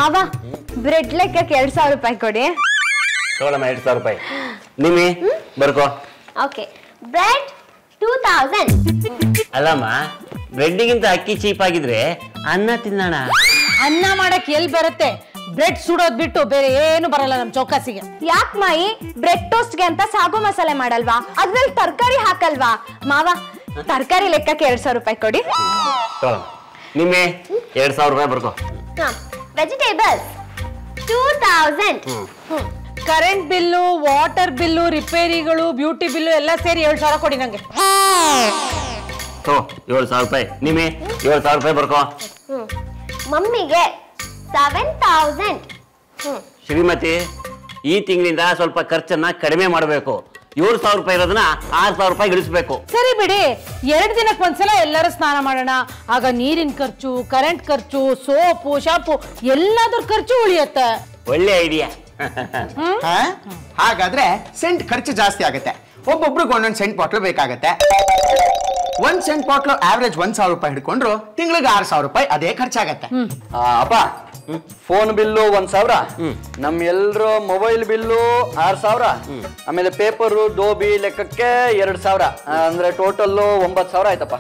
ಮಾವ ಬ್ರೆಡ್ ಲೆಕ್ಕಕ್ಕೆ 2000 ರೂಪಾಯಿ ಕೊಡಿ. ತಗೊಳಮ್ಮ 2000 ರೂಪಾಯಿ. ನಿಮ್ಮಿ ಬರ್ಕೋ. Okay bread 2000. ಅಲ್ಲಮ್ಮ ಬ್ರೆಡ್ಗಿಂತ ಅಕ್ಕಿ ಚೀಪ್ ಆಗಿದ್ರೆ ಅನ್ನ ತಿನ್ನೋಣ. ಅನ್ನ ಮಾಡಕ್ ಎಲ್ಲಿ ಬರುತ್ತೆ? ಬ್ರೆಡ್ ಸುಡೋದ್ ಬಿಟ್ಟು ಬೇರೆ ಏನು ಬರಲ್ಲ ನಮ್ ಚೌಕಾಸಿಗೆ. ಯಾಕೆ ಮಾಯಿ ಬ್ರೆಡ್ ಟೋಸ್ಟ್ಗೆ ಅಂತ ಸಾಗು ಮಸಾಲೆ ಮಾಡಲ್ವಾ? ಅದ್ರಲ್ಲಿ ತರಕಾರಿ ಹಾಕಲ್ವಾ? ಮಾವ ತರಕಾರಿ ಲೆಕ್ಕಕ್ಕೆ 2000 ರೂಪಾಯಿ ಕೊಡಿ. ನಿಮ್ಮೆ 2000 ರೂಪಾಯಿ ಬರ್ಕೋ. Vegetables 2000. Current bill, water bill, ರಿಪೇರಿಗಳು, beauty bill ಎಲ್ಲ ಸೇರಿ 7000 ಕೊಡಿ ನಂಗೆ. 7000 ರೂಪಾಯಿ. ನಿಮ್ಮೆ 7000 ರೂಪಾಯಿ ಬರ್ಕೋ. ಮಮ್ಮಿಗೆ 7000. ಶ್ರೀಮತಿ ಈ ತಿಂಗಳಿಂದ ಸ್ವಲ್ಪ ಖರ್ಚನ್ನ ಕಡಿಮೆ ಮಾಡಬೇಕು. 7000 ರೂಪಾಯಿ ಇರೋದನ್ನ 6000 ರೂಪಾಯಿ ಗಳಿಸಬೇಕು. ಸರಿ ಬಿಡಿ, 2 ದಿನಕ್ಕೆ ಒಂದ್ಸಲ ಎಲ್ಲರೂ ಸ್ನಾನ ಮಾಡೋಣ. ಆಗ ನೀರಿನ ಖರ್ಚು, ಕರೆಂಟ್ ಖರ್ಚು, ಸೋಪು, ಶಾಂಪು ಎಲ್ಲಾದ್ರ ಖರ್ಚು ಉಳಿಯುತ್ತೆ. ಒಳ್ಳೆ ಐಡಿಯಾ. ಹಾಗಾದ್ರೆ ಸೆಂಟ್ ಖರ್ಚು ಜಾಸ್ತಿ ಆಗುತ್ತೆ. ಒಬ್ಬೊಬ್ರಿಗೆ ಒಂದೊಂದು ಸೆಂಟ್ ಬಾಟ್ಲು ಬೇಕಾಗತ್ತೆ. 1 ಸೆಂಟ್ ಬಾಟ್ಲು ಆವರೇಜ್ 1000 ರೂಪಾಯಿ ಹಿಡ್ಕೊಂಡ್ರು ತಿಂಗಳಿಗೆ 6000 ರೂಪಾಯಿ ಅದೇ ಖರ್ಚಾಗತ್ತೆ. ಅಪ್ಪ ಫೋನ್ ಬಿಲ್ಲು 1000, ನಮ್ ಎಲ್ರು ಮೊಬೈಲ್ ಬಿಲ್ಲು 6000, ಆಮೇಲೆ ಪೇಪರು ಡೋಬಿ ಲೆಕ್ಕಕ್ಕೆ 2000, ಅಂದ್ರೆ ಟೋಟಲ್ 9000 ಆಯ್ತಪ್ಪ.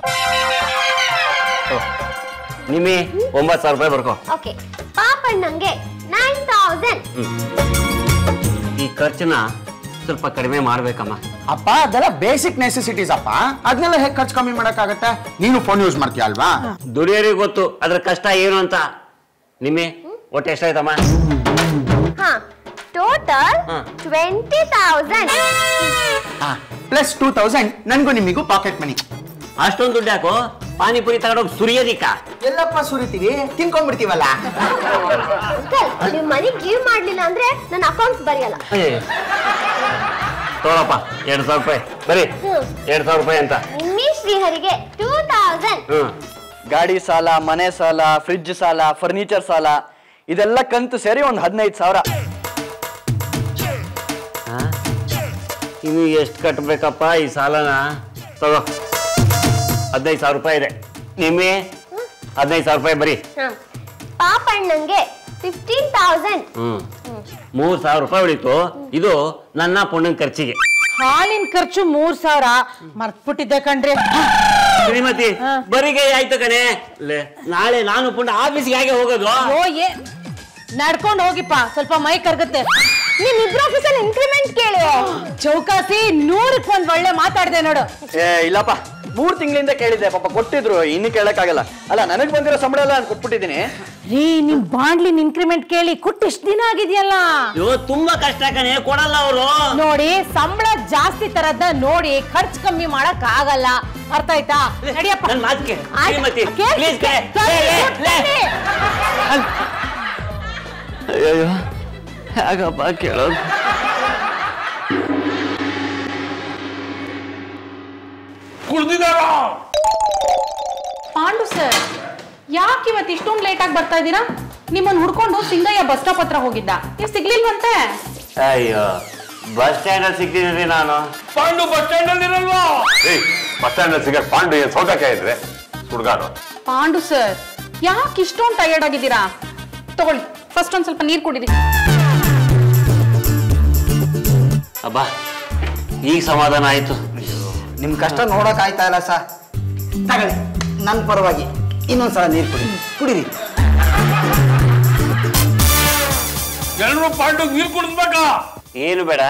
ನಿಮ್ಮಿ 9000 ರೂಪಾಯಿ ಬರ್ಕೋ. ಓಕೆ ಪಾಪಣ್ಣಂಗೆ 9000. ಈ ಖರ್ಚನ್ನ ಸ್ವಲ್ಪ ಕಡಿಮೆ ಮಾಡ್ಬೇಕಮ್ಮ. ಅಪ್ಪ ಅದೆಲ್ಲ ಬೇಸಿಕ್ ನೆಸೆಸಿಟೀಸ್ ಅಪ್ಪ, ಅದನ್ನೆಲ್ಲ ಹೇಗೆ ಖರ್ಚು ಕಮ್ಮಿ ಮಾಡಕ್ಕಾಗತ್ತೆ? ನೀನು ಫೋನ್ ಯೂಸ್ ಮಾಡ್ತೀಯ ಅಲ್ವಾ? ದುಡಿಯೋರಿಗೆ ಗೊತ್ತು ಅದ್ರ ಕಷ್ಟ ಏನು ಅಂತ. ನಿಮ್ಮೆ ಒಟ್ಟು ಎಷ್ಟಾಯ್ತಮ್ಮ? ಟೋಟಲ್ 20,000. ಪ್ಲಸ್ 2000 ನನ್ಗೂ ನಿಮಿಗೂ ಪಾಕೆಟ್ ಮನಿ. ಅಷ್ಟೊಂದು ದುಡ್ಡು ಯಾಕೋ? ಪಾನಿಪುರಿ ತಗೊಂಡೋಗಿ ಸುರಿಯೋದಿಕ್ಕ? ಎಲ್ಲಪ್ಪ ಸುರಿತೀವಿ, ತಿನ್ಕೊಂಡ್ಬಿಡ್ತೀವಲ್ಲ. ಅಂಕಲ್ ನೀವು ಮನಿ ಗಿವ್ ಮಾಡ್ಲಿಲ್ಲ ಅಂದ್ರೆ ನನ್ನ ಅಕೌಂಟ್ಸ್ ಬರೆಯಲ್ಲ. ತಗೊಳಪ್ಪ 2000 ರೂಪಾಯಿ ಬರೀ. 2000 ರೂಪಾಯಿ ಅಂತ. ನಿಮ್ಮಿ ಶ್ರೀಹರಿಗೆ 2000. ಗಾಡಿ ಸಾಲ, ಮನೆ ಸಾಲ, ಫ್ರಿಡ್ಜ್ ಸಾಲ, ಫರ್ನಿಚರ್ ಸಾಲ ಇದೆಲ್ಲ ಕಂತು ಸೇರಿ ಒಂದು 15,000. ಇನ್ನು ಎಷ್ಟು ಕಟ್ಟಬೇಕಪ್ಪ ಈ ಸಾಲನ? ತಗೋ 15,000 ರೂಪಾಯಿ ಇದೆ. ನಿಮ್ಮೆ 15,000 ರೂಪಾಯಿ ಬರೀ. ಪಾಪಣ್ಣಂಗೆ 15,000. 3000 ರೂಪಾಯಿ ಉಳಿತು. ಇದು ನನ್ನ ಪುಣ್ಣನ ಖರ್ಚಿಗೆ. ಹಾಲಿನ ಖರ್ಚು 3000 ಮರ್ತ್ಬಿಟ್ಟಿದ್ದೆ ಕಣ್ರಿ. ಶ್ರೀಮತಿ ಬರಿಗೆ ಆಯ್ತು ಕಣೆ. ನಾಳೆ ನಾನು ಪುಣ್ಣ ಆಫೀಸ್ಗೆ ಹೇಗೆ ಹೋಗೋದು? ನಡ್ಕೊಂಡು ಹೋಗಿಪ್ಪ, ಸ್ವಲ್ಪ ಮೈ ಕರ್ಗತ್ತೆ. ನಿಮ್ಮಿಬ್ರು ಆಫೀಸಲ್ಲಿ ಇನ್ಕ್ರಿಮೆಂಟ್ ಕೇಳಿ. ಚೌಕಾಸಿ 100ಕ್ಕೆ ಒಂದ್ ಒಳ್ಳೆ ಮಾತಾಡ್ದೆ ನೋಡು. ಇಲ್ಲಪ್ಪ 3 ತಿಂಗಳಿಂದ ಕೇಳಿದ್ದೆ, ಪಾಪ ಕೊಟ್ಟಿದ್ರು, ಇನ್ನು ಕೇಳಕ್ಕಾಗಲ್ಲ. ಅಲ್ಲ ನನಗ್ ಬಂದಿರೋ ಸಂಬಳ ಎಲ್ಲ ನಾನು ಕೊಟ್ಬಿಟ್ಟಿದ್ದೀನಿ. ರೀ ನಿಮ್ ಬಾಂಡ್ಲಿನ್ ಇನ್ಕ್ರಿಮೆಂಟ್ ಕೇಳಿ ಕೊಟ್ಟು ಎಷ್ಟು ದಿನ ಆಗಿದೆಯಲ್ಲ? ತುಂಬಾ ಕಷ್ಟ ಕಣೆ, ಕೊಡಲ್ಲ ಅವರು. ನೋಡಿ ಸಂಬಳ ಜಾಸ್ತಿ ತರದ್ನ ನೋಡಿ ಖರ್ಚು ಕಮ್ಮಿ ಮಾಡಕ್ ಆಗಲ್ಲ, ಅರ್ಥ ಆಯ್ತಾ? ನಡಿಯಪ್ಪ. ನನ್ನ ಮಾತಿಗೆ ಶ್ರೀಮತಿ ಪ್ಲೀಸ್. ಅಯ್ಯೋ ಹೇಗಪ್ಪ ಕೇಳೋದು? ಪಾಂಡು ಸರ್, ಯಾಕೆ ಇವತ್ತು ಇಷ್ಟೊಂದು ಲೇಟ್ ಆಗಿ ಬರ್ತಾ ಇದ್ದೀರಾ? ನಿಮ್ಮನ್ನು ಹುಡ್ಕೊಂಡು ಸಿಂಗಯ್ಯ ಬಸ್ ಸ್ಟಾಪ್ ಹತ್ರ ಹೋಗಿದ್ದ, ನೀವು ಸಿಗ್ಲಿಲ್ವಂತೆ? ಅಯ್ಯೋ ಬಸ್ ಸ್ಟ್ಯಾಂಡ್ ಅಲ್ಲಿ ಸಿಗ್ತಿದ್ರಿ ನಾನು. ಪಾಂಡು ಬಸ್ ಸ್ಟ್ಯಾಂಡ್ ಅಲ್ಲಿ ಇರಲ್ವಾ? ಬಸ್ ಸ್ಟ್ಯಾಂಡ್ ಅಲ್ಲಿ ಸಿಗ ಪಾಂಡು ಏನ್ ಸೌತೆಕಾಯಿ ಇದ್ರೆ ಹುಡುಗಾರು. ಪಾಂಡು ಸರ್, ಯಾಕೆ ಇಷ್ಟೊಂದು ಟಯರ್ಡ್ ಆಗಿದ್ದೀರಾ? ತಗೊಳ್ಳಿ, ಫಸ್ಟ್ ಒಂದ್ ಸ್ವಲ್ಪ ನೀರು ಕುಡಿರಿ. ಅಬ್ಬಾ ಈಗ ಸಮಾಧಾನ ಆಯ್ತು. ನಿಮ್ ಕಷ್ಟ ನೋಡಕ್ ಆಯ್ತಾ ಇಲ್ಲ ಸರ್. ತಗೊಳ್ಳಿ, ನನ್ನ ಪರವಾಗಿ ಇನ್ನೊಂದ್ಸಲ ನೀರು ಕುಡಿರಿ. ಎಲ್ಲರೂ ಪಾಂಡು ನೀರು ಕುಡಿಸ್ಬೇಕಾ? ಏನು ಬೇಡ,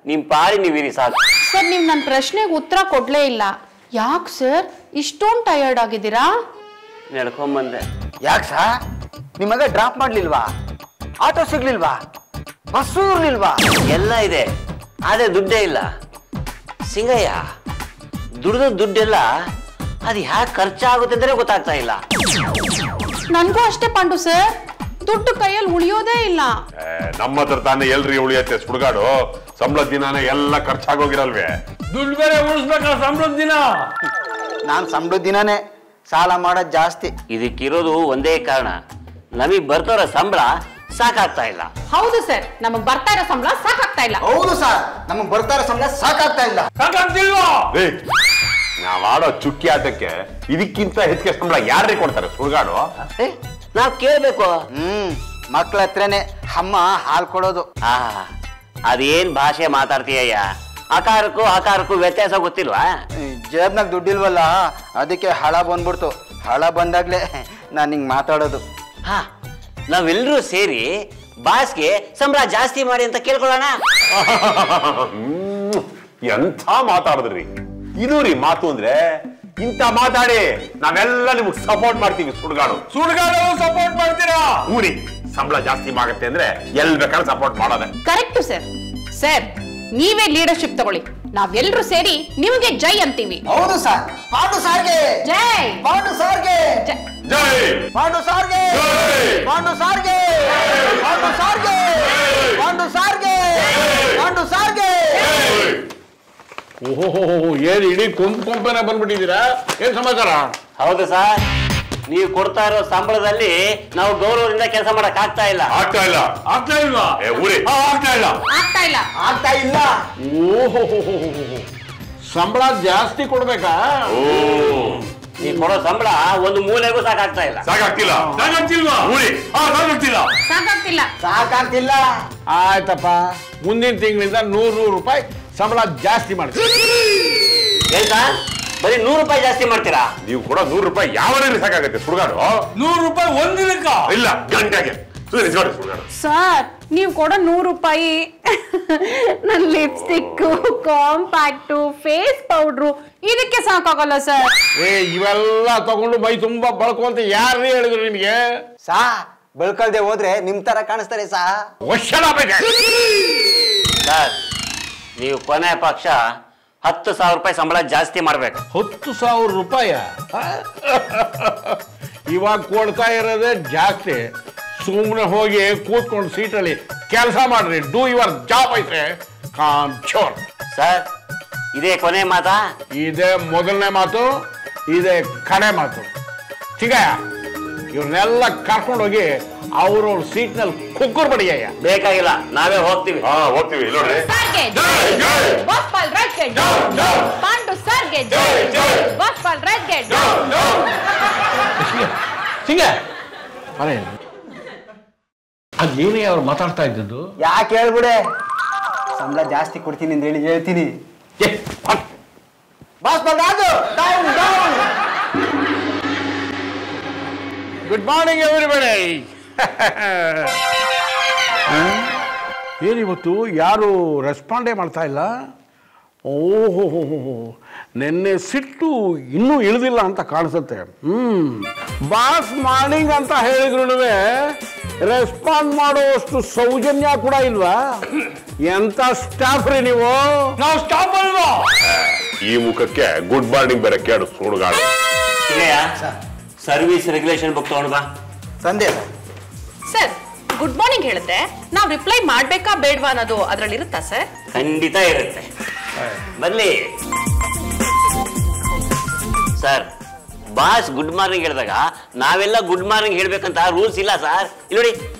ನಿಮ್ ಪಾರಿ ನೀವಿರಿ ಸಾಕು. ಸರ್ ನೀವು ನನ್ನ ಪ್ರಶ್ನೆಗೆ ಉತ್ತರ ಕೊಡ್ಲೇ ಇಲ್ಲ. ಯಾಕೆ ಸರ್ ಇಷ್ಟೊಂದು ಟಯರ್ಡ್ ಆಗಿದ್ದೀರಾ? ನಡ್ಕೊಂಬಂದೆ. ಯಾಕೆ ಸರ್? ನಿಮಗ ಡ್ರಾಪ್ ಮಾಡ್ಲಿಲ್ವಾ? ಆಟೋ ಸಿಗ್ಲಿಲ್ವಾ? ಬಸ್ಸು ಇರ್ಲಿಲ್ವಾ? ಎಲ್ಲ ಇದೆ, ಆದ್ರೆ ದುಡ್ಡೇ ಇಲ್ಲ. ಸಿಂಗಯ್ಯ ದುಡ್ದ ದುಡ್ಡೆಲ್ಲ ಅದು ಹ್ಯಾಕ್ ಖರ್ಚಾಗುತ್ತೆ ಅಂದ್ರೆ ಗೊತ್ತಾಗ್ತಾ ಇಲ್ಲ. ನನ್ಗೂ ಅಷ್ಟೇ ಪಾಂಡು ಸರ್, ದುಡ್ಡು ಕೈಯಲ್ಲಿ ಉಳಿಯೋದೇ ಇಲ್ಲ. ನಮ್ಮ ಹತ್ರ ತಾನೇ ಎಲ್ರಿ ಉಳಿಯತ್ತೆ ಸುಡ್ಗಾಡು. ಸಂಬಳದ ದಿನಾನೇ ಎಲ್ಲ ಖರ್ಚಾಗೋಗಿರಲ್ವೇ? ದುಡ್ಡು ಬೇರೆ ಉಳಿಸ್ಬೇಕ ಸಂಬಳದ ದಿನ. ನಾನ್ ಸಂಬಳದ ದಿನಾನೇ ಸಾಲ ಮಾಡೋದ್ ಜಾಸ್ತಿ. ಇದಕ್ಕಿರೋದು ಒಂದೇ ಕಾರಣ, ನಮಗ್ ಬರ್ತಾರ ಸಂಬಳ ಸಾಕಾಗ್ತಾ ಇಲ್ಲ. ಹೌದು ಸರ್, ನಮಗ್ ಬರ್ತಾ ಇರೋ ಸಂಬಳ ಸಾಕಾಗ್ತಾ ಇಲ್ಲ. ಹೌದು ಸರ್, ನಮಗ್ ಬರ್ತಾ ಇರೋ ಸಂಬಳ ಸಾಕಾಗ್ತಾ ಇಲ್ಲ. ಸಾಕಾಗ್ತಿಲ್ವಾ? ನಾವ್ ಆಡೋ ಚುಕ್ಕಿ ಆಟಕ್ಕೆ ಇದಕ್ಕಿಂತ ಹೆಚ್ಚಿಗೆ ಸಂಬಳ ಯಾರೇ ಕೊಡ್ತಾರೆ ಸುಡ್ಗಾಡು? ನಾವ್ ಕೇಳ್ಬೇಕು. ಮಕ್ಳ ಹತ್ರನೇ ಅಮ್ಮ ಹಾಲು ಕೊಡೋದು. ಅದೇನ್ ಭಾಷೆ ಮಾತಾಡ್ತೀಯ? ಆಕಾರಕ್ಕೂ ವ್ಯತ್ಯಾಸ ಗೊತ್ತಿಲ್ವಾ? ಜೇಬ್ನಾಗ ದುಡ್ಡಿಲ್ವಲ್ಲ, ಅದಕ್ಕೆ ಹಳ ಬಂದ್ಬಿಡ್ತು. ಹಳ ಬಂದಾಗ್ಲೇ ನಾನು ಹಿಂಗೆ ಮಾತಾಡೋದು. ನಾವೆಲ್ಲರೂ ಸೇರಿ ಬಾಸ್ಗೆ ಸಂಬಳ ಜಾಸ್ತಿ ಮಾಡಿ ಅಂತ ಕೇಳ್ಕೊಳ್ಳೋಣ. ಎಂಥ ಮಾತಾಡಿದ್ರಿ ಇದು ರೀ ಮಾತು ಅಂದ್ರೆ. ಇಂತ ಮಾತಾಡಿ ನಾವೆಲ್ಲ ನಿಮ್ಗೆ ಸಪೋರ್ಟ್ ಮಾಡ್ತೀವಿ. ಸುಡ್ಗಾಡು ಸಪೋರ್ಟ್ ಮಾಡ್ತೀರಾ? ಊರಿ ಸಂಬಳ ಜಾಸ್ತಿ ಆಗುತ್ತೆ ಅಂದ್ರೆ ಎಲ್ ಬೇಕಾದ್ರೆ ಸಪೋರ್ಟ್ ಮಾಡೋದೆ. Correct sir. ಸರ್ ನೀವೇ ಲೀಡರ್ಶಿಪ್ ತಗೊಳ್ಳಿ, ನಾವೆಲ್ಲರೂ ಸೇರಿ ನಿಮಗೆ ಜೈ ಅಂತೀವಿ. ಹೌದು ಸರ್. ಪಾಂಡು ಸಾರ್ಗೆ ಜೈ. ಪಾಂಡು ಸಾರ್ಗೆ ಜೈ. ಪಾಂಡು ಸಾರ್ಗೆ ಪಾಂಡು ಸಾರ್ಗೆ ಪಾಂಡು ಸಾರ್ಗೆ ಪಾಂಡು ಸಾರ್ಗೆ ಪಾಂಡು ಸಾರ್ಗೆ. ಓಹೋ, ಏನ್ ಇಡೀ ಕೊಂಪೆನೆ ಬಂದ್ಬಿಟ್ಟಿದ್ದೀರಾ? ಏನ್ ಸಮಾಚಾರ? ಹೌದು ಸರ್, ನೀವು ಕೊಡ್ತಾ ಇರೋ ಸಂಬಳದಲ್ಲಿ ನಾವು ಗೌರವದಿಂದ ಕೆಲಸ ಮಾಡಕ್ ಆಗ್ತಾ ಇಲ್ಲ. ಆಗ್ತಾ ಇಲ್ವಾ? ಆಗ್ತಾ ಇಲ್ಲ. ಓಹೋ, ಸಂಬಳ ಜಾಸ್ತಿ ಕೊಡ್ಬೇಕಾ? ನೀವು ಕೊಡೋ ಸಂಬಳ ಒಂದು ಮೂಲೆಗೂ ಸಾಕಾಗ್ತಾ ಇಲ್ಲ. ಸಾಕಾಗ್ತಿಲ್ಲ. ಆಯ್ತಪ್ಪ, ಮುಂದಿನ ತಿಂಗಳಿಂದ 100 ರೂಪಾಯಿ ಸಂಬಳ ಜಾಸ್ತಿ ಮಾಡ್ತೀವಿ. ಏನ್ ಸರ್, ಬರೀ 100 ರೂಪಾಯಿ ಜಾಸ್ತಿ ಮಾಡ್ತೀರಾ? ನೀವು ಕೊಡೋ 100 ರೂಪಾಯಿ ಯಾವ ಸಾಕಾಗುತ್ತೆ ಸುಡ್ಗಾಡು? 100 ರೂಪಾಯಿ ಒಂದಿನಕ್ಕ ಇಲ್ಲ, ಗಂಟೆಗೆ. ಸರ್ ನೀವು ಕೊಡೋ 100 ರೂಪಾಯಿ ನನ್ನ ಲಿಪ್ಸ್ಟಿಕ್, ಕಾಂಪ್ಯಾಕ್ಟು, ಫೇಸ್ ಪೌಡ್ರು ಇದಕ್ಕೆ ಸಾಕಾಗಲ್ಲ ಸರ್. ಇವೆಲ್ಲ ತಗೊಂಡು ಮೈ ತುಂಬಾ ಬಳಕುವಂತ ಯಾರು ಹೇಳಿದ್ರು ನಿಮ್ಗೆ? ಬೆಳ್ಕಲ್ದೆ ಹೋದ್ರೆ ನಿಮ್ ತರ ಕಾಣಿಸ್ತಾರೆ ಸರ್, ನೀವು ಕೊನೆ ಪಕ್ಷ 10,000 ರೂಪಾಯಿ ಸಂಬಳ ಜಾಸ್ತಿ ಮಾಡ್ಬೇಕು. 10,000 ರೂಪಾಯಿ ಇವಾಗ ಕೊಡ್ತಾ ಇರೋದೇ ಜಾಸ್ತಿ. ಸುಮ್ಮನೆ ಹೋಗಿ ಕೂತ್ಕೊಂಡು ಸೀಟಲ್ಲಿ ಕೆಲಸ ಮಾಡ್ರಿ. ಡೂ ಯುವರ್ ಜಾಬ್ ಐತೆ. ಕಾಮ್ ಚೋರ್. ಸರ್, ಇದೇ ಕೊನೆ ಮಾತಾ? ಇದೇ ಮೊದಲನೇ ಮಾತು, ಇದೇ ಕಡೆ ಮಾತು. ಸಿಗಯ್ಯ, ಇವ್ರನ್ನೆಲ್ಲ ಕರ್ಕೊಂಡು ಹೋಗಿ ಅವ್ರವ್ರ ಸೀಟ್ನಲ್ಲಿ ಕುಕ್ಕರ್ ಬಡಿಯಯ್ಯ. ಬೇಕಾಗಿಲ್ಲ, ನಾವೇ ಹೋಗ್ತೀವಿ. ಹೋಗ್ತೀವಿ ನೋಡ್ರಿ. ಸಿಂಗ ಅದೇನೇ ಅವ್ರು ಮಾತಾಡ್ತಾ ಇದ್ದದ್ದು? ಯಾಕೆ ಹೇಳ್ಬಿಡೆ, ಸಂಬಳ ಜಾಸ್ತಿ ಕೊಡ್ತೀನಿ ಅಂತ ಹೇಳಿ ಹೇಳ್ತೀನಿ. Good morning everybody. ಏನಿವತ್ತು ಯಾರು ರೆಸ್ಪಾಂಡೇ ಮಾಡ್ತಾ ಇಲ್ಲ? ಓಹೋ, ನಿನ್ನೆ ಸಿಟ್ಟು ಇನ್ನೂ ಇಳಿದಿಲ್ಲ ಅಂತ ಕಾಣಿಸುತ್ತೆ. ಬಾಸ್ ಮಾರ್ನಿಂಗ್ ಅಂತ ಹೇಳಿದ್ರು ರೆಸ್ಪಾಂಡ್ ಮಾಡುವಷ್ಟು ಸೌಜನ್ಯ ಕೂಡ ಇಲ್ವಾ? ಎಂತ ಸ್ಟಾಫ್ ರೀ ನೀವು? ನಾವು ಸ್ಟಾಫ್ ಅಲ್ವಾ? ಈ ಮುಖಕ್ಕೆ ಗುಡ್ ಮಾರ್ನಿಂಗ್ ಬೇರೆ ಕೇಳು ಸುಡುಗಾಡು. ಸರ್ವಿಸ್ ರೆಗ್ಯುಲೇಷನ್ ಬುಕ್ ತಗೊಂಡು ಬಾ. ಸಂದೇಶ ಸರ್, ಗುಡ್ ಮಾರ್ನಿಂಗ್ ಹೇಳುತ್ತೆ, ನಾವು ರಿಪ್ಲೈ ಮಾಡ್ಬೇಕಾ ಬೇಡವಾ ಅನ್ನೋದು ಅದ್ರಲ್ಲಿ ಇರುತ್ತಾ ಸರ್? ಖಂಡಿತ ಇರುತ್ತೆ. ಬನ್ನಿ ಸರ್. ಬಾಸ್ ಗುಡ್ ಮಾರ್ನಿಂಗ್ ಹೇಳಿದಾಗ ನಾವೆಲ್ಲ ಗುಡ್ ಮಾರ್ನಿಂಗ್ ಹೇಳ್ಬೇಕಂತ ರೂಲ್ಸ್ ಇಲ್ಲ ಸರ್. ಇಲ್ಲಿ ನೋಡಿ,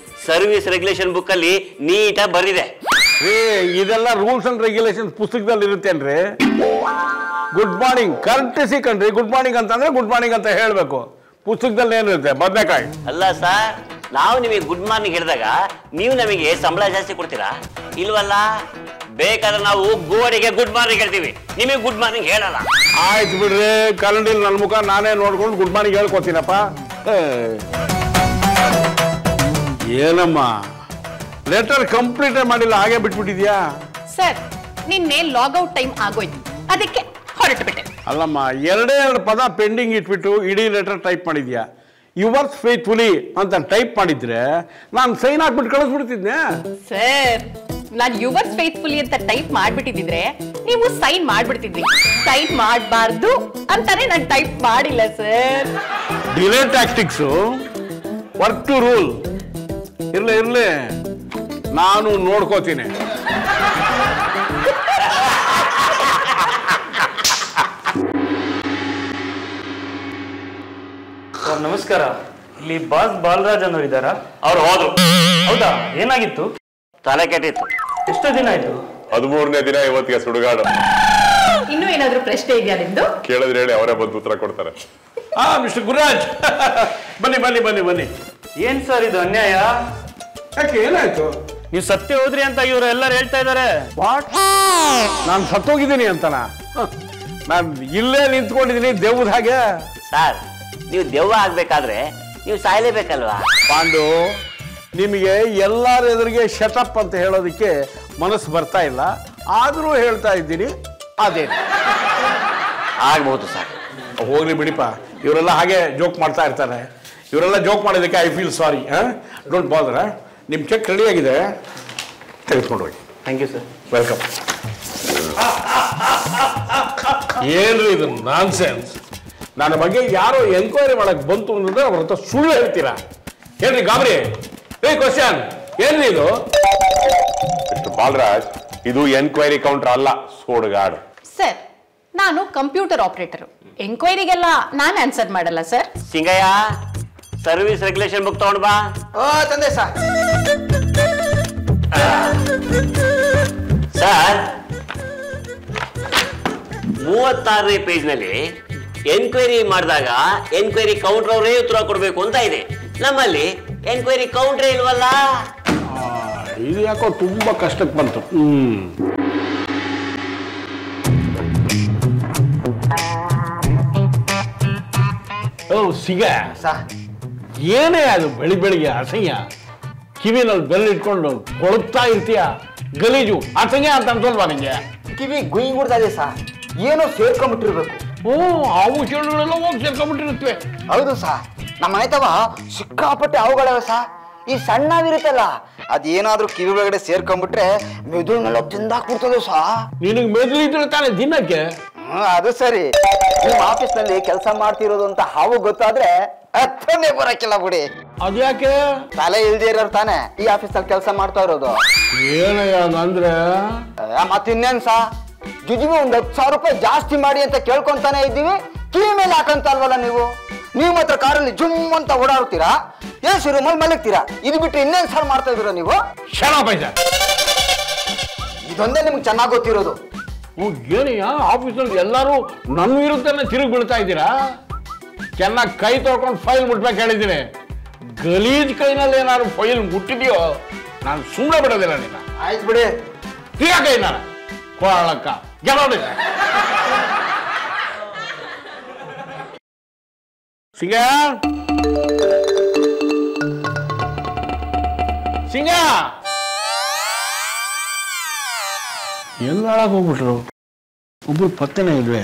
ಸರ್ವಿಸ್ ರೆಗ್ಯುಲೇಷನ್ ಬುಕ್ ಅಲ್ಲಿ ನೀಟಾಗಿ ಬರಿದೆ. ಇದೆಲ್ಲ ರೂಲ್ಸ್ ಅಂಡ್ ರೆಗ್ಯುಲೇಷನ್ ಪುಸ್ತಕದಲ್ಲಿ ಇರುತ್ತೇನ್ರಿ? ಗುಡ್ ಮಾರ್ನಿಂಗ್ ಕರ್ಟಸಿ ಕಣ್ರಿ. ಗುಡ್ ಮಾರ್ನಿಂಗ್ ಅಂತಂದ್ರೆ ಗುಡ್ ಮಾರ್ನಿಂಗ್ ಅಂತ ಹೇಳ್ಬೇಕು. ಪುಸ್ತಕದಲ್ಲಿ ಏನಿರುತ್ತೆ? ಬದನೆಕಾಯಿ ಅಲ್ಲ ಸರ್, ನಾವು ನಿಮಗೆ ಗುಡ್ ಮಾರ್ನಿಂಗ್ ಹೇಳಿದಾಗ ನೀವು ನಮಗೆ ಸಂಬಳ ಜಾಸ್ತಿ ಕೊಡ್ತೀರಾ? ಇಲ್ವಲ್ಲ. ಬೇಕಾದ್ರೆ ನಾವು ಗೋಡೆಗೆ ಗುಡ್ ಮಾರ್ನಿಂಗ್ ಹೇಳ್ತೀವಿ, ನಿಮಗೆ ಗುಡ್ ಮಾರ್ನಿಂಗ್ ಹೇಳಲ್ಲ. ಆಯ್ತು ಬಿಡ್ರಿ, ಕನ್ನಡಿಲಿ ನನ್ನ ಮುಖ ನಾನೇ ನೋಡ್ಕೊಂಡು ಗುಡ್ ಮಾರ್ನಿಂಗ್ ಹೇಳ್ಕೊತೀನಪ್ಪ. ಏನಮ್ಮ, ಲೆಟರ್ ಕಂಪ್ಲೀಟ್ ಮಾಡಿಲ್ಲ, ಹಾಗೆ ಬಿಟ್ಬಿಟ್ಟಿದ್ಯಾ? ಸರ್, ನಿನ್ನೆ ಲಾಗೌಟ್ ಟೈಮ್ ಆಗೋಯ್ತು, ಅದಕ್ಕೆ ಹೊರಟು ಬಿಟ್ಟೆ. ಅಲ್ಲಮ್ಮ, 2 ಪದ ಪೆಂಡಿಂಗ್ ಇಟ್ಬಿಟ್ಟು ಇಡೀ ಲೆಟರ್ ಟೈಪ್ ಮಾಡಿದ್ಯಾ? ಯುವರ್ಸ್ ಫೇತ್ಫುಲಿ ಅಂತ ಟೈಪ್ ಮಾಡಿದ್ರೆ ನಾನು ಸೈನ್ ಹಾಕ್ಬಿಟ್ಟು ಕಳಿಸ್ಬಿಡ್ತಿದ್ದೆ. ಸರ್, ನಾನು ಯುವರ್ಸ್ ಫೇತ್ಫುಲಿ ಅಂತ ಟೈಪ್ ಮಾಡ್ಬಿಟ್ಟಿದ್ರೆ ನೀವು ಸೈನ್ ಮಾಡ್ಬಿಡ್ತಿದ್ರಿ. ಸೈನ್ ಮಾಡಬಾರ್ದು ಅಂತಾನೆ ನಾನು ಟೈಪ್ ಮಾಡಿಲ್ಲ sir. Delay tactics, work to rule. ಇರ್ಲಿ, ನಾನು ನೋಡ್ಕೋತೀನಿ. ನಮಸ್ಕಾರ, ಇಲ್ಲಿ ಬಾಸ್ ಬಾಲರಾಜ್ ಅನ್ನೋರು ಇದ್ದಾರಾ? ಅವ್ರು ಹೋದ್ರು. ಹೌದಾ? ಏನಾಗಿತ್ತು? ತಲೆ ಕೆಟ್ಟಿತ್ತು. ಎಷ್ಟು ದಿನ ಆಯ್ತು? 13ನೇ ದಿನ ಇವತ್ತಿಗೆ ಸುಡುಗಾಡು. ಇನ್ನೂ ಏನಾದ್ರೂ ಪ್ರಶ್ನೆ ಇದೆಯಾ ನಿಮ್ದು? ಕೇಳಿದ್ರೆ ಹೇಳಿ, ಅವರೇ ಬಂದು ಉತ್ತರ ಕೊಡ್ತಾರೆ. ಮಿಸ್ಟರ್ ಗುರುರಾಜ್, ಬನ್ನಿ. ಏನ್ ಸರ್ ಇದು ಅನ್ಯಾಯ? ಯಾಕೆ ಏನಾಯ್ತು? ನೀವು ಸತ್ಯ ಹೋದ್ರಿ ಅಂತ ಇವ್ರು ಎಲ್ಲರೂ ಹೇಳ್ತಾ ಇದ್ದಾರೆ. ವಾಟ್? ನಾನು ಸತ್ತೋಗಿದ್ದೀನಿ ಅಂತನಾ? ನಾನು ಇಲ್ಲೇ ನಿಂತ್ಕೊಂಡಿದ್ದೀನಿ ದೆವ್ವದ ಹಾಗೆ. ಸರ್ ನೀವು ದೆವ್ವ ಆಗ್ಬೇಕಾದ್ರೆ ನೀವು ಸಾಯ್ಲೇಬೇಕಲ್ವಾ? ಪಾಂಡು, ನಿಮಗೆ ಎಲ್ಲರ ಎದುರಿಗೆ ಶಟಪ್ ಅಂತ ಹೇಳೋದಕ್ಕೆ ಮನಸ್ಸು ಬರ್ತಾ ಇಲ್ಲ, ಆದರೂ ಹೇಳ್ತಾ ಇದ್ದೀನಿ. ಅದೇನು ಆಗ್ಬಹುದು ಸರ್. ಹೋಗ್ಲಿ ಬಿಡಿಪ್ಪ, ಇವರೆಲ್ಲ ಹಾಗೆ ಜೋಕ್ ಮಾಡ್ತಾ ಇರ್ತಾರೆ. ಇವರೆಲ್ಲ ಜೋಕ್ ಮಾಡೋದಕ್ಕೆ I feel sorry. Don't bother. ನಿಮ್ಮ ಚೆಕ್ ರೆಡಿ ಆಗಿದೆ, ತೆಗೆದುಕೊಂಡು ಹೋಗಿ. Thank you sir. ವೆಲ್ಕಮ್. ಏನ್ರಿ ಇದು ನಾನ್ಸೆನ್ಸ್? ನನ್ನ ಬಗ್ಗೆ ಯಾರೋ ಎನ್ಕ್ವೈರಿ ಮಾಡಕ್ ಬಂತು ಅಂದ್ರೆ ಅವ್ರ ಹತ್ರ ಸುಳ್ಳು ಹೇಳ್ತೀರಾ? ಹೇಳ್ರಿ ಗಾಬರಿ. ಕ್ವಶನ್ ಏನ್ರಿ ಇದು? ಮಿಸ್ಟರ್ ಬಾಲರಾಜ್, ಇದು ಎನ್ಕ್ವೈರಿ ಕೌಂಟರ್ ಅಲ್ಲ, ಸೋಡುಗಾಡು. ಸರ್, ನಾನು ಕಂಪ್ಯೂಟರ್ ಆಪರೇಟರ್. ಎಂಕ್ವೈರಿಗೆಲ್ಲ ನಾನು ಆನ್ಸರ್ ಮಾಡಲ್ಲ sir. Singaiah, service regulation book ತಗೊಂಡ್ ಬಾ. ತಂದೆ ಸರ್. ಸರ್, 36ನೇ ಪೇಜ್ ನಲ್ಲಿ ಎನ್ಕ್ವೈರಿ ಮಾಡಿದಾಗ ಎನ್ಕ್ವೈರಿ ಕೌಂಟರ್ ಅವರೇ ಉತ್ತರ ಕೊಡ್ಬೇಕು ಅಂತ ಇದೆ. ನಮ್ಮಲ್ಲಿ ಎನ್ಕ್ವೈರಿ ಕೌಂಟ್ರೇ ಇಲ್ವಲ್ಲ. ಇದು ಯಾಕೋ ತುಂಬಾ ಕಷ್ಟಕ್ಕೆ ಬಂತು. ಸಿಗ ಏನೇ ಅದು ಬೆಳಿಗ್ಗೆ ಅಸಹ್ಯ. ಕಿವಿನಲ್ಲಿ ಬೆರಳಿಟ್ಕೊಂಡು ಕೊಳುತ್ತಾ ಇರ್ತೀಯ, ಗಲೀಜು ಅಸಹ್ಯ ಅಂತ ಅನ್ಸಲ್ವಾ ನಿಂಗೆ? ಕಿವಿ ಗುಯ್ ಗುಡ್ತಾ ಇದೆ ಸಾ, ಏನೋ ಸೇರ್ಕೊಂಡ್ಬಿಟ್ಟಿರ್ಬೇಕು. ಹಾವು ಚೇಳುಗಳೆಲ್ಲ ಹೋಗಿ ಸೇರ್ಕೊಂಡ್ಬಿಟ್ಟಿರುತ್ತವೆ. ಹೌದು ಸಾ, ನಮ್ಮ ಮನೆತವ ಸಿಕ್ಕಾಪಟ್ಟೆ ಅವುಗಳವ ಸಾ. ಈ ಸಣ್ಣವಿರುತ್ತಲ್ಲ, ಅದೇನಾದ್ರೂ ಕಿವಿ ಒಳಗಡೆ ಸೇರ್ಕೊಂಡ್ಬಿಟ್ರೆ ಮೆದುಳನ್ನೆಲ್ಲ ತಿಂದಾಕ್ಬಿಡ್ತದೆ ಸಾ. ನಿನಗೆ ಮೆದುಳಿದ್ರೆ ತಾನೆ ದಿನಕ್ಕೆ. ಅದು ಸರಿ. ನಿಮ್ಮ ಆಫೀಸ್ ನಲ್ಲಿ ಕೆಲಸ ಮಾಡ್ತಿರೋದು ಅಂತ ಹಾವು ಗೊತ್ತಾದ್ರೆ ಹತ್ತನೇ ಬರಕ್ಕಿಲ್ಲ ಬಿಡಿ. ಅದ್ಯಾಕೆ? ತಲೆ ಇಲ್ದೇ ಇರೋರು ತಾನೆ ಈ ಆಫೀಸ್ ನಲ್ಲಿ ಕೆಲಸ ಮಾಡ್ತಾ ಇರೋದು. ಏನಯ್ಯ ಅಂದ್ರೆ? ಮತ್ತಿನ್ನೇನ್ ಸಾ, ಜುಜುಬಿ ಒಂದ್ 10,000 ರೂಪಾಯಿ ಜಾಸ್ತಿ ಮಾಡಿ ಅಂತ ಕೇಳ್ಕೊಂತಾನೆ ಇದ್ದೀವಿ, ಕಿವಿ ಮೇಲೆ ಹಾಕಂತ ಅಲ್ವಲ್ಲ ನೀವು. ನೀವು ಮಾತ್ರ ಕಾರಲ್ಲಿ ಜುಮ್ ಅಂತ ಓಡಾಡ್ತೀರಾ, ಏನ್ ರೂಮಲ್ಲಿ ಮಲಗ್ತೀರಾ. ಇದು ಬಿಟ್ಟು ಇನ್ನೇನ್ ಸಾರ್ ಮಾಡ್ತಾ ಇದೀರ ನೀವು? ಇದೊಂದೇ ನಿಮ್ಗೆ ಚೆನ್ನಾಗಿ ಗೊತ್ತಿರೋದು. ಏನಯ್ಯ, ಆಫೀಸಲ್ಲಿ ಎಲ್ಲರೂ ನನ್ನ ವಿರುದ್ಧನೇ ತಿರುಗಿ ಬೀಳ್ತಾ ಇದ್ದೀರಾ? ಚೆನ್ನಾಗಿ ಕೈ ತೊಳ್ಕೊಂಡು ಫೈಲ್ ಮುಟ್ಬೇಕು ಹೇಳಿದ್ದೀನಿ. ಗಲೀಜ್ ಕೈನಲ್ಲಿ ಏನಾದ್ರು ಫೈಲ್ ಮುಟ್ಟಿದ್ಯೋ ನಾನು ಸುಮ್ಮನೆ ಬಿಡೋದಿಲ್ಲ ನಿನ್ನ. ಆಯ್ತು ಬಿಡಿ. ಈಗ ಕೈ ನಾನು ಕೊಳಕ್ಕ ಗೆಲೋಡಿ. ಸಿಂಗ ಸಿಂಗ ಎಲ್ಲ ಹೋಗ್ಬಿಟ್ರು, ಒಬ್ರು ಪತ್ತೆನೇ ಇಲ್ವೇ?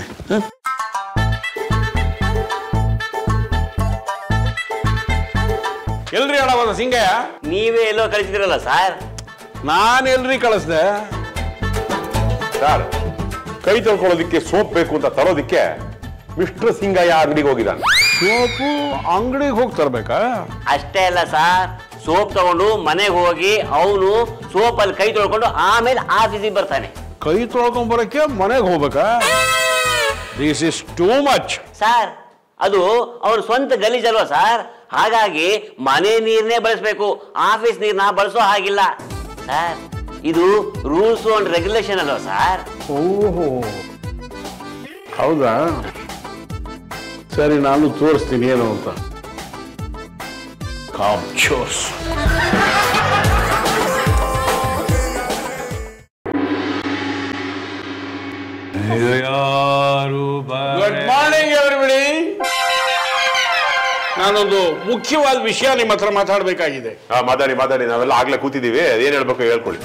ಎಲ್ರಿ ಹೇಳವಾದ ಸಿಂಗಯ್ಯ? ನೀವೇ ಎಲ್ಲೋ ಕಳಿಸಿದಿರಲ್ಲ ಸರ್. ನಾನು ಎಲ್ರಿ ಕಳಿಸ್ದೆ? ಸರ್, ಕೈ ತೊಳ್ಕೊಳ್ಳೋದಿಕ್ಕೆ ಸೋಪ್ ಬೇಕು ಅಂತ ತರೋದಿಕ್ಕೆ ಮಿಸ್ಟರ್ ಸಿಂಗಯ್ಯ ಅಂಗಡಿಗೆ ಹೋಗಿದ್ದಾನೆ. ಸೋಪು ಅಂಗಡಿಗೆ ಹೋಗಿ ತರ್ಬೇಕಾ? ಅಷ್ಟೇ ಅಲ್ಲ ಸರ್, ಸೋಪ್ ತಗೊಂಡು ಮನೆಗೆ ಹೋಗಿ ಅವನು ಸೋಪಲ್ಲಿ ಕೈ ತೊಳ್ಕೊಂಡು ಆಮೇಲೆ ಆಫೀಸಿಗೆ ಬರ್ತಾನೆ. ಕೈ ತೊಳ್ಕೊಂಡ್ ಬರಕ್ಕೆ ಮನೆಗೆ ಹೋಗ್ಬೇಕಾ? This is too much. Sir, ಅದು ಅವ್ರ ಸ್ವಂತ ಗಲೀಜಲ್ವಾ ಸರ್, ಹಾಗಾಗಿ ಮನೆ ನೀರ್ನೇ ಬಳಸಬೇಕು, ಆಫೀಸ್ ನೀರ್ನ ಬಳಸೋ ಹಾಗಿಲ್ಲ ಸರ್. ಇದು ರೂಲ್ಸ್ ಅಂಡ್ ರೆಗ್ಯುಲೇಷನ್ ಅಲ್ವಾ ಸರ್? ಓಹೋ, ಹೌದಾ? ಸರಿ, ನಾನು ತೋರಿಸ್ತೀನಿ ಏನು ಅಂತ. ಕಾಪ್ಚೋಸ್. Good morning everybody. ನಾನೊಂದು ಮುಖ್ಯವಾದ ವಿಷಯ ನಿಮ್ಮ ಹತ್ರ ಮಾತಾಡಬೇಕಾಗಿದೆ. ಮಾತಾಡಿ, ನಾವೆಲ್ಲ ಆಗ್ಲೇ ಕೂತಿದ್ದೀವಿ. ಏನ್ ಹೇಳ್ಬೇಕು ಹೇಳ್ಕೊಳ್ಳಿ.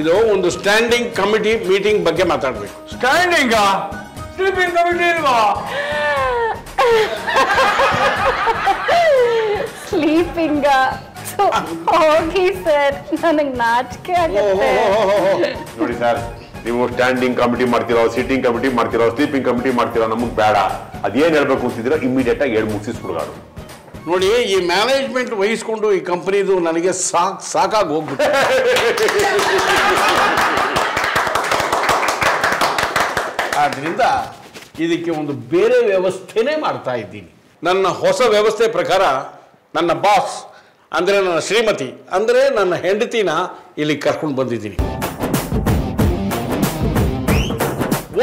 ಇದು ಒಂದು ಸ್ಟ್ಯಾಂಡಿಂಗ್ ಕಮಿಟಿ ಮೀಟಿಂಗ್ ಬಗ್ಗೆ ಮಾತಾಡಬೇಕು. ಸ್ಟ್ಯಾಂಡಿಂಗ್ ಸ್ಲೀಪಿಂಗ್ ಕಮಿಟಿ ಇಲ್ವಾ? ಸ್ಲೀಪಿಂಗ್ ಹೋಗಿ ಸರ್, ನನಗೆ ನಾಚಿಕೆ ಆಗುತ್ತೆ. ನೋಡಿ ಸರ್, ನೀವು ಸ್ಟ್ಯಾಂಡಿಂಗ್ ಕಮಿಟಿ ಮಾಡ್ತಿರೋ, ಸಿಟ್ಟಿಂಗ್ ಕಮಿಟಿ ಮಾಡ್ತಿರೋ, ಸ್ಲೀಪಿಂಗ್ ಕಮಿಟಿ ಮಾಡ್ತಿರೋ ನಮಗ್ ಬೇಡ. ಅದೇನ್ ಹೇಳ್ಬೇಕು ಅಂತಿದ್ದೀರೋ ಇಮಿಡಿಯೇಟ್ ಆಗಿ ಹೇಳಿ ಮುಗಿಸಿ ಹುಡುಗಾಡು. ನೋಡಿ, ಈ ಮ್ಯಾನೇಜ್ಮೆಂಟ್ ವಹಿಸ್ಕೊಂಡು ಈ ಕಂಪನಿದು ನನಗೆ ಸಾಕಾಗಿ ಹೋಗ್ಬಿಟ್ಟು. ಆದ್ರಿಂದ ಇದಕ್ಕೆ ಒಂದು ಬೇರೆ ವ್ಯವಸ್ಥೆನೇ ಮಾಡ್ತಾ ಇದ್ದೀನಿ. ನನ್ನ ಹೊಸ ವ್ಯವಸ್ಥೆ ಪ್ರಕಾರ ನನ್ನ ಬಾಸ್ ಅಂದ್ರೆ ನನ್ನ ಶ್ರೀಮತಿ ಅಂದ್ರೆ ನನ್ನ ಹೆಂಡತಿನ ಇಲ್ಲಿ ಕರ್ಕೊಂಡು ಬಂದಿದ್ದೀನಿ.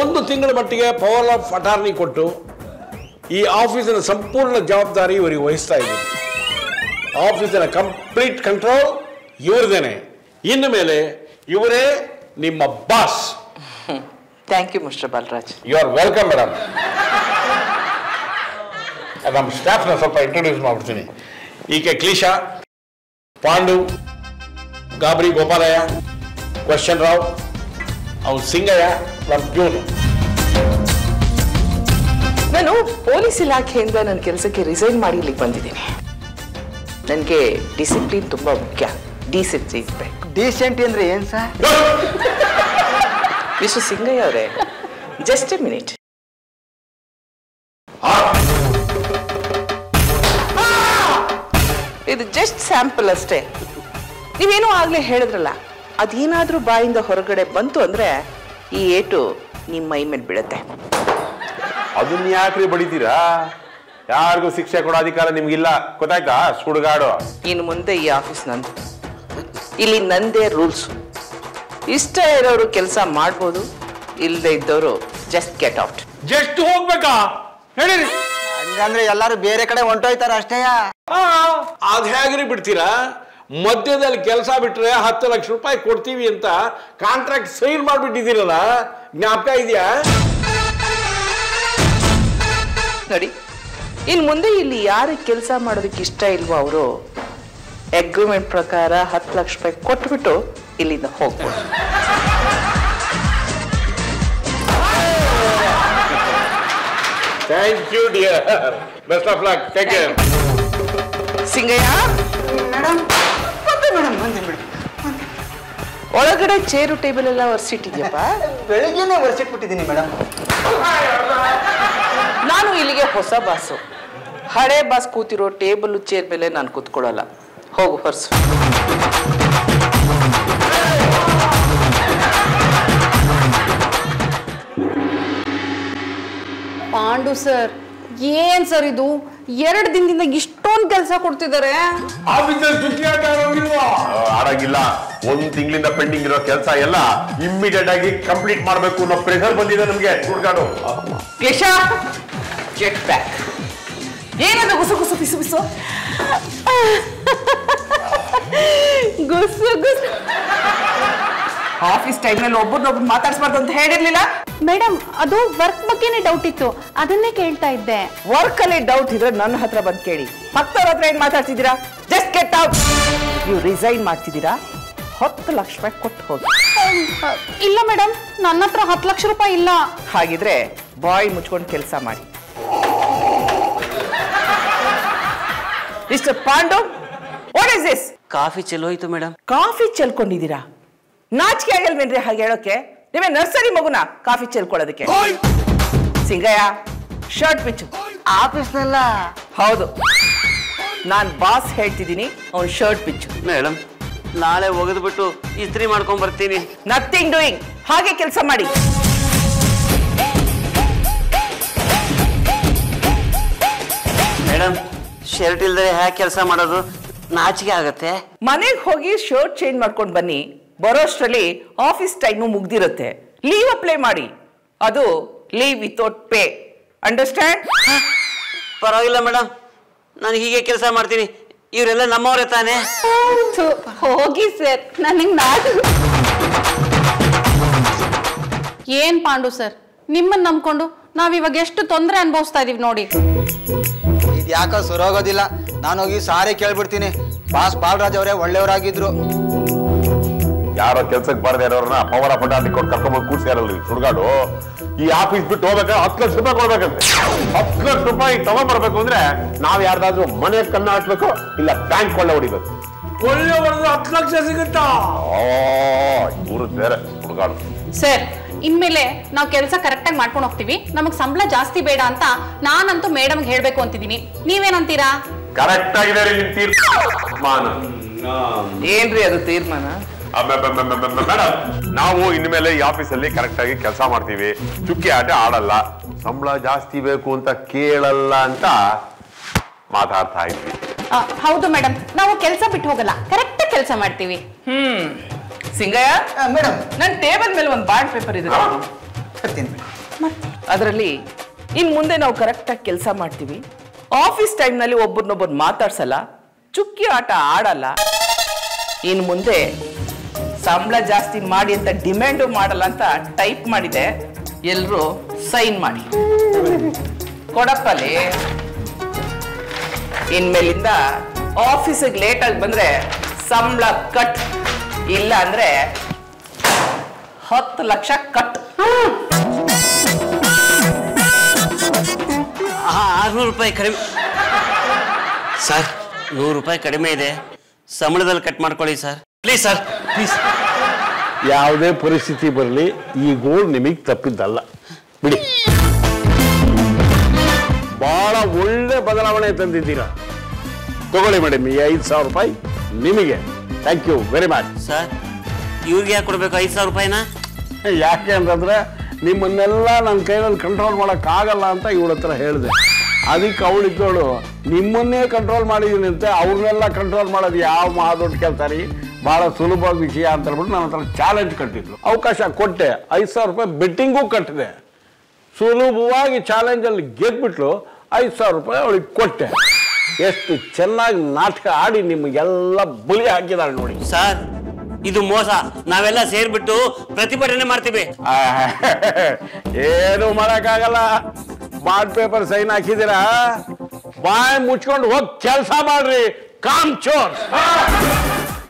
1 ತಿಂಗಳ ಮಟ್ಟಿಗೆ ಪವರ್ ಆಫ್ ಅಟಾರ್ನಿ ಕೊಟ್ಟು ಈ ಆಫೀಸಿನ ಸಂಪೂರ್ಣ ಜವಾಬ್ದಾರಿ ಇವರಿಗೆ ವಹಿಸ್ತಾ ಇದ್ದೀನಿ. ಆಫೀಸಿನ ಕಂಪ್ಲೀಟ್ ಕಂಟ್ರೋಲ್ ಇವ್ರದೇನೆ. ಇನ್ನು ಮೇಲೆ ಇವರೇ ನಿಮ್ಮ boss. Thank you mister Balaraj. You are welcome madam. ನಮ್ಮ ಸ್ಟಾಫ್ನ ಸ್ವಲ್ಪ ಇಂಟ್ರೊಡ್ಯೂಸ್ ಮಾಡ್ಬಿಡ್ತೀನಿ. ಈಕೆ ಕ್ಲೀಶಾ, ಪಾಂಡು, ಗಾಬರಿ ಗೋಪಾಲಯ್ಯ, ಕ್ವೆಶ್ಚನ್ ರಾವ್, ಅವ್ನು ಸಿಂಗಯ್ಯ, ನಮ್ಮ ಪ್ಯೂನು. ನಾನು ಪೊಲೀಸ್ ಇಲಾಖೆಯಿಂದ ನನ್ನ ಕೆಲಸಕ್ಕೆ ರಿಸೈನ್ ಮಾಡಿ ಇಲ್ಲಿಗೆ ಬಂದಿದ್ದೀನಿ. ನನಗೆ ಡಿಸಿಪ್ಲಿನ್ ತುಂಬಾ ಮುಖ್ಯ. ಡೀಸೆನ್ಸಿ ಇರ್ಬೇಕು. ಡೀಸೆಂಟ್ ಅಂದ್ರೆ ಏನ್ ಸರ್? ಮಿಸ್ಟರ್ ಸಿಂಗಯ್ಯ ಅವರೇ, ಜಸ್ಟ್ ಎ ಮಿನಿಟ್. ಇದು ಜಸ್ಟ್ ಸ್ಯಾಂಪಲ್ ಅಷ್ಟೇ. ನೀವೇನೋ ಆಗ್ಲೇ ಹೇಳಿದ್ರಲ್ಲ, ಅದೇನಾದ್ರೂ ಬಾಯಿಂದ ಹೊರಗಡೆ ಬಂತು ಅಂದ್ರೆ ಈ ಏಟು ನಿಮ್ಮ ಮೈ ಮೇಲೆ ಬೀಳುತ್ತೆ. ಅದನ್ನ ಯಾಕ್ರಿ ಬಡಿತೀರಾ? ಯಾರಿಗೂ ಶಿಕ್ಷೆ ಕೊಡೋ ಅಧಿಕಾರ ನಿಮ್ಗಿಲ್ಲ, ಗೊತ್ತಾಯ್ತಾ ಸುಡುಗಾಡು? ಇನ್ನು ಮುಂದೆ ಈ ಆಫೀಸ್ ನಂದು. ಇಲ್ಲಿ ನಂದೇ ರೂಲ್ಸ್. ಇಷ್ಟ ಇರೋರು ಕೆಲಸ ಮಾಡ್ಬೋದು, ಇಲ್ಲದೆ ಇದ್ದವರು ಜಸ್ಟ್ ಗೆಟ್ ಔಟ್. ಜಸ್ಟ್ ಹೋಗ್ಬೇಕಾ? ಹೇಳಿರಿ. ಹಂಗಂದ್ರೆ ಎಲ್ಲಾರು ಬೇರೆ ಕಡೆ ಹೊಂಟೋಯ್ತಾರ ಅಷ್ಟೇ. ಅದ್ ಹೇಗ್ರಿ ಬಿಡ್ತೀರಾ? ಮಧ್ಯದಲ್ಲಿ ಕೆಲಸ ಬಿಟ್ರೆ 10 ಲಕ್ಷ ರೂಪಾಯಿ ಕೊಡ್ತೀವಿ ಅಂತ ಕಾಂಟ್ರಾಕ್ಟ್ ಸೈನ್ ಮಾಡ್ಬಿಟ್ಟಿದ್ದೀರಲ್ಲ, ಜ್ಞಾಪಕ ಇದೆಯಾ? ನೋಡಿ, ಇನ್ನು ಮುಂದೆ ಇಲ್ಲಿ ಯಾರಿಗೆ ಕೆಲಸ ಮಾಡೋದಕ್ಕೆ ಇಷ್ಟ ಇಲ್ವೋ ಅವರು ಅಗ್ರಿಮೆಂಟ್ ಪ್ರಕಾರ 10 ಲಕ್ಷ ರೂಪಾಯಿ ಕೊಟ್ಬಿಟ್ಟು ಇಲ್ಲಿಂದ ಹೋಗ್ಬೋದು. Thank you dear. Best of luck. Take care. Singayya madam ಬಂದೆ ಮೇಡಮ್. ಒಳಗಡೆ ಚೇರು ಟೇಬಲ್ ಎಲ್ಲ ಒರೆಸಿಟ್ಟಿದ್ಯಪ್ಪ? ಬೆಳಿಗ್ಗೆನೆ ಒರೆಸಿಟ್ಬಿಟ್ಟಿದ್ದೀನಿ ಮೇಡಮ್. ನಾನು ಇಲ್ಲಿಗೆ ಹೊಸ ಬಾಸು. ಹಳೆ ಬಾಸ್ ಕೂತಿರೋ ಟೇಬಲ್ ಚೇರ್ ಮೇಲೆ ನಾನು ಕೂತ್ಕೊಳ್ಳಲ್ಲ. ಹೋಗು ಹೊರಸು. ಪಾಂಡು ಸರ್, ಏನ್ ಸರ್ ಇದು? 2 ದಿನದಿಂದ ಇಷ್ಟೊಂದು ಕೆಲಸ ಕೊಡ್ತಿದ್ದಾರೆ. ಆಡಂಗಿಲ್ಲ. 1 ತಿಂಗಳಿಂದ ಪೆಂಡಿಂಗ್ ಇರೋ ಕೆಲಸ ಎಲ್ಲ ಇಮ್ಮಿಡಿಯೇಟ್ ಆಗಿ ಕಂಪ್ಲೀಟ್ ಮಾಡ್ಬೇಕು ಅನ್ನೋ ಪ್ರೆಷರ್ ಬಂದಿದೆ ನಮ್ಗೆ. ಸುಡ್ಗಾಡು. Get back. ಏನದು ಗುಸು ಗುಸು ಬಿಸು ಬಿಸು? ಗುಸು ಗುಸು. ಆಫೀಸ್ ಟೈಮ್ನಲ್ಲಿ ಒಬ್ಬರನ್ನೊಬ್ರು ಮಾತಾಡ್ಸ್ಬಾರ್ದು ಅಂತ ಹೇಳಿರ್ಲಿಲ್ಲ? ಮೇಡಮ್, ಅದು ವರ್ಕ್ ಬಗ್ಗೆನೇ ಡೌಟ್ ಇತ್ತು, ಅದನ್ನೇ ಕೇಳ್ತಾ ಇದ್ದೆ. ವರ್ಕ್ ಅಲ್ಲಿ ಡೌಟ್ ಇದ್ರೆ ನನ್ನ ಹತ್ರ ಬಂದು ಕೇಳಿ. ಮತ್ತವ್ರ ಹತ್ರ ಏನ್ ಮಾತಾಡ್ತಿದ್ದೀರಾ? Just get out. ನೀವು ರಿಸೈನ್ ಮಾಡ್ತಿದ್ದೀರಾ? 10 ಲಕ್ಷ ರೂಪಾಯಿ ಕೊಟ್ಟು ಹೋಗಿ. ಇಲ್ಲ ಮೇಡಮ್, ನನ್ನ ಹತ್ರ 10 ಲಕ್ಷ ರೂಪಾಯಿ ಇಲ್ಲ. ಹಾಗಿದ್ರೆ ಬಾಯ್ ಮುಚ್ಕೊಂಡು ಕೆಲಸ ಮಾಡಿ. Mister Pandu, what is this? Coffee ಚೆಲ್ಲೋಯ್ತು ಮೇಡಮ್. ಕಾಫಿ ಚೆಲ್ಕೊಂಡಿದ್ದೀರಾ? ನಾಚಿಕೆ ಆಗಲ್ವೇನ್ರಿ ಹಾಗೆ ಹೇಳೋಕೆ? ನೀವೇ ನರ್ಸರಿ ಮಗುನ ಕಾಫಿ ಚೆಲ್ಕೊಳ್ಳೋದಕ್ಕೆ? ಸಿಂಗಯ್ಯ, ಶರ್ಟ್ ಬಿಚ್ಚು. ಆಫೀಸ್ನಲ್ಲ. ಹೌದು, ನಾನ್ ಬಾಸ್ ಹೇಳ್ತಿದ್ದೀನಿ, ಅವ್ನು ಶರ್ಟ್ ಬಿಚ್ಚು. ಮೇಡಮ್, ನಾಳೆ ಒಗೆದ್ಬಿಟ್ಟು ಇಸ್ತ್ರಿ ಮಾಡ್ಕೊಂಡ್ ಬರ್ತೀನಿ. Nothing doing. ಹಾಗೆ ಕೆಲಸ ಮಾಡಿ. ಮೇಡಮ್, ಶರ್ಟ್ ಇಲ್ದರೆ ಹೇಗೆ ಕೆಲಸ ಮಾಡೋದು? ನಾಚಿಕೆ ಆಗತ್ತೆ. ಮನೆಗೆ ಹೋಗಿ ಶರ್ಟ್ ಚೇಂಜ್ ಮಾಡ್ಕೊಂಡು ಬನ್ನಿ. ಬರೋಷ್ಟರಲ್ಲಿ ಆಫೀಸ್ ಟೈಮು ಮುಗ್ದಿರುತ್ತೆ. ಲೀವ್ ಅಪ್ಲೈ ಮಾಡಿ. ಅದು ಲೀವ್ ವಿತೌಟ್ ಪೇ. ಅಂಡರ್ಸ್ಟ್ಯಾಂಡ್? ಪರವಾಗಿಲ್ಲ ಮೇಡಮ್, ನಾನು ಹೀಗೆ ಕೆಲಸ ಮಾಡ್ತೀನಿ. ಇವರೆಲ್ಲ ನಮ್ಮವರೇ ತಾನೇ? ಹೋಗಿ ಸರ್, ನನಗೆ ಏನ್ ಪಾಂಡು ಸರ್, ನಿಮ್ಮನ್ನ ನಂಬ್ಕೊಂಡು ನಾವಿವಾಗ ಎಷ್ಟು ತೊಂದರೆ ಅನುಭವಿಸ್ತಾ ಇದೀವಿ ನೋಡಿ. ಇದು ಯಾಕೋ ಸುರೋಗೋದಿಲ್ಲ. ನಾನು ಹೋಗಿ ಸಾರಿ ಕೇಳ್ಬಿಡ್ತೀನಿ. ಬಾಸ್ ಬಾಲರಾಜ್ ಅವರೇ ಒಳ್ಳೆಯವರಾಗಿದ್ರು. ಯಾರೋ ಕೆಲ್ಸಕ್ಕೆ ಬಾರದೇ ಇರೋರನ್ನ ಪವರ ಪಟ ಕೊಟ್ಟು ಕರ್ಕೊಂಡ್ಬಂದು ಕೂರ್ಸ್ಯಾರಲ್ಲ ಸುಡ್ಗಾಡು. ಈ ಆಫೀಸ್ ಬಿಟ್ಟು ಹೋಗ್ಬೇಕಾದ್ರೆ 10 ಲಕ್ಷ ರೂಪಾಯಿ ಕೊಡ್ಬೇಕಂತೆ. 10 ಲಕ್ಷ ರೂಪಾಯಿ ತಗೊಂಡ್ಬರ್ಬೇಕು ಅಂದ್ರೆ ನಾವ್ ಯಾರ್ದಾದ್ರೂ ಮನೆ ಕನ್ನ ಹಾಕ್ಬೇಕು, ಇಲ್ಲ ಬ್ಯಾಂಕ್ ಕೊಳ್ಳೆ ಹೊಡಿಬೇಕು. ಒಳ್ಳೆ 10 ಲಕ್ಷ ಸಿಗುತ್ತಾ? ಇವರು ಬೇರೆ ಸುಡ್ಗಾಡು. ಸರ್, ಇನ್ಮೇಲೆ ನಾವು ಕೆಲಸ ಕರೆಕ್ಟಾಗಿ ಮಾಡ್ಕೊಂಡು ಹೋಗ್ತೀವಿ. ನಮಗ್ ಸಂಬಳ ಜಾಸ್ತಿ ಬೇಡ ಅಂತ ನಾನಂತೂ ಮೇಡಮ್ಗೆ ಹೇಳ್ಬೇಕು ಅಂತಿದ್ದೀನಿ. ನೀವೇನಂತೀರಾ? ಕರೆಕ್ಟ್ ಆಗಿದೆ ನಿಮ್ ತೀರ್ಮಾನ. ಏನ್ರಿ ಅದು ತೀರ್ಮಾನ? ಮೇಡಮ್, ನಾವು ಇನ್ಮೇಲೆ ಈ ಆಫೀಸಲ್ಲಿ ಕರೆಕ್ಟ್ ಆಗಿ ಕೆಲಸ ಮಾಡ್ತೀವಿ. ಚುಕ್ಕಿ ಆಟ ಆಡಲ್ಲ, ಸಂಬಳ ಜಾಸ್ತಿ ಬೇಕು ಅಂತ ಕೇಳಲ್ಲ ಅಂತ ಮಾತಾಡ್ತಾ ಇದ್ವಿ. ಹೌದು ಮೇಡಮ್, ನಾವು ಕೆಲಸ ಬಿಟ್ಟು ಹೋಗಲ್ಲ, ಕರೆಕ್ಟ್ ಕೆಲಸ ಮಾಡ್ತೀವಿ. ಸಿಂಗಯ್ಯ ಮೇಡಮ್, ನನ್ನ ಟೇಬಲ್ ಮೇಲೆ ಒಂದು ಬಾಂಡ್ ಪೇಪರ್ ಇದೆ. ಅದರಲ್ಲಿ ಇನ್ ಮುಂದೆ ನಾವು ಕರೆಕ್ಟಾಗಿ ಕೆಲಸ ಮಾಡ್ತೀವಿ. ಆಫೀಸ್ ಟೈಮ್ನಲ್ಲಿ ಒಬ್ಬರನ್ನೊಬ್ಬರು ಮಾತಾಡ್ಸಲ್ಲ, ಚುಕ್ಕಿ ಆಟ ಆಡಲ್ಲ. ಇನ್ನು ಮುಂದೆ ಸಂಬಳ ಜಾಸ್ತಿ ಮಾಡಿ ಅಂತ ಡಿಮ್ಯಾಂಡು ಮಾಡಲ್ಲ ಅಂತ ಟೈಪ್ ಮಾಡಿದೆ. ಎಲ್ಲರೂ ಸೈನ್ ಮಾಡಿ ಕೊಡಪ್ಪಲ್ಲಿ. ಇನ್ಮೇಲಿಂದ ಆಫೀಸಿಗೆ ಲೇಟಾಗಿ ಬಂದ್ರೆ ಸಂಬಳ ಕಟ್, ಇಲ್ಲ ಅಂದ್ರೆ 10 ಲಕ್ಷ ಕಟ್. 600 ರೂಪಾಯಿ ಕಡಿಮೆ ಸರ್. 100 ರೂಪಾಯಿ ಕಡಿಮೆ ಇದೆ, ಸಂಬಳದಲ್ಲಿ ಕಟ್ ಮಾಡ್ಕೊಳ್ಳಿ ಸರ್, ಪ್ಲೀಸ್ ಸರ್, ಪ್ಲೀಸ್. ಯಾವುದೇ ಪರಿಸ್ಥಿತಿ ಬರಲಿ ಈ ಗೋಲ್ಡ್ ನಿಮಗೆ ತಪ್ಪಿದ್ದಲ್ಲ ಬಿಡಿ. ಬಹಳ ಒಳ್ಳೆ ಬದಲಾವಣೆ ತಂದಿದ್ದೀರಾ. ತಗೊಳ್ಳಿ ಮೇಡಮ್, ಈ 5,000 ರೂಪಾಯಿ ನಿಮಗೆ. Thank you very much. Sir, ಇವ್ರಿಗೆ ಯಾಕೆ ಕೊಡ್ಬೇಕು 5,000 ರೂಪಾಯಿನ? ಯಾಕೆ ಅಂತಂದ್ರೆ ನಿಮ್ಮನ್ನೆಲ್ಲ ನನ್ನ ಕೈಯಲ್ಲಿ ಕಂಟ್ರೋಲ್ ಮಾಡೋಕ್ಕಾಗಲ್ಲ ಅಂತ ಇವಳ ಹತ್ರ ಹೇಳಿದೆ. ಅದಕ್ಕೆ ಅವಳಿದ್ದೋಳು ನಿಮ್ಮನ್ನೇ ಕಂಟ್ರೋಲ್ ಮಾಡಿದ್ದೀನಿ ಅಂತೆ. ಅವ್ರನ್ನೆಲ್ಲ ಕಂಟ್ರೋಲ್ ಮಾಡೋದು ಯಾವ ಮಹಾದೊಡ್ಡ ಕೆಲಸ ರೀ, ಭಾಳ ಸುಲಭವಾದ ವಿಷಯ ಅಂತ ಹೇಳ್ಬಿಟ್ಟು ನನ್ನ ಹತ್ರ ಚಾಲೆಂಜ್ ಕಟ್ಟಿದ್ಲು. ಅವಕಾಶ ಕೊಟ್ಟೆ, 5,000 ರೂಪಾಯಿ ಬೆಟ್ಟಿಂಗೂ ಕಟ್ಟಿದೆ. ಸುಲಭವಾಗಿ ಚಾಲೆಂಜಲ್ಲಿ ಗೆದ್ಬಿಟ್ಲು, 5,000 ರೂಪಾಯಿ ಅವಳಿಗೆ ಕೊಟ್ಟೆ. ಎಷ್ಟು ಚೆನ್ನಾಗಿ ನಾಟಕ ಆಡಿ ನಿಮಗೆಲ್ಲ ಬಲಿ ಹಾಕಿದಾಳೆ ನೋಡಿ. ಸರ್, ಇದು ಮೋಸ. ನಾವೆಲ್ಲ ಸೇರ್ಬಿಟ್ಟು ಪ್ರತಿಭಟನೆ ಮಾಡ್ತೀವಿ. ಏನು ಮಾಡಕ್ಕಾಗಲ್ಲ. ಬಾಂಡ್ ಪೇಪರ್ ಸೈನ್ ಹಾಕಿದ್ದೀರಾ, ಬಾಯ್ ಮುಚ್ಕೊಂಡು ಹೋಗಿ ಕೆಲಸ ಮಾಡ್ರಿ ಕಾಮ್ ಚೋರ್.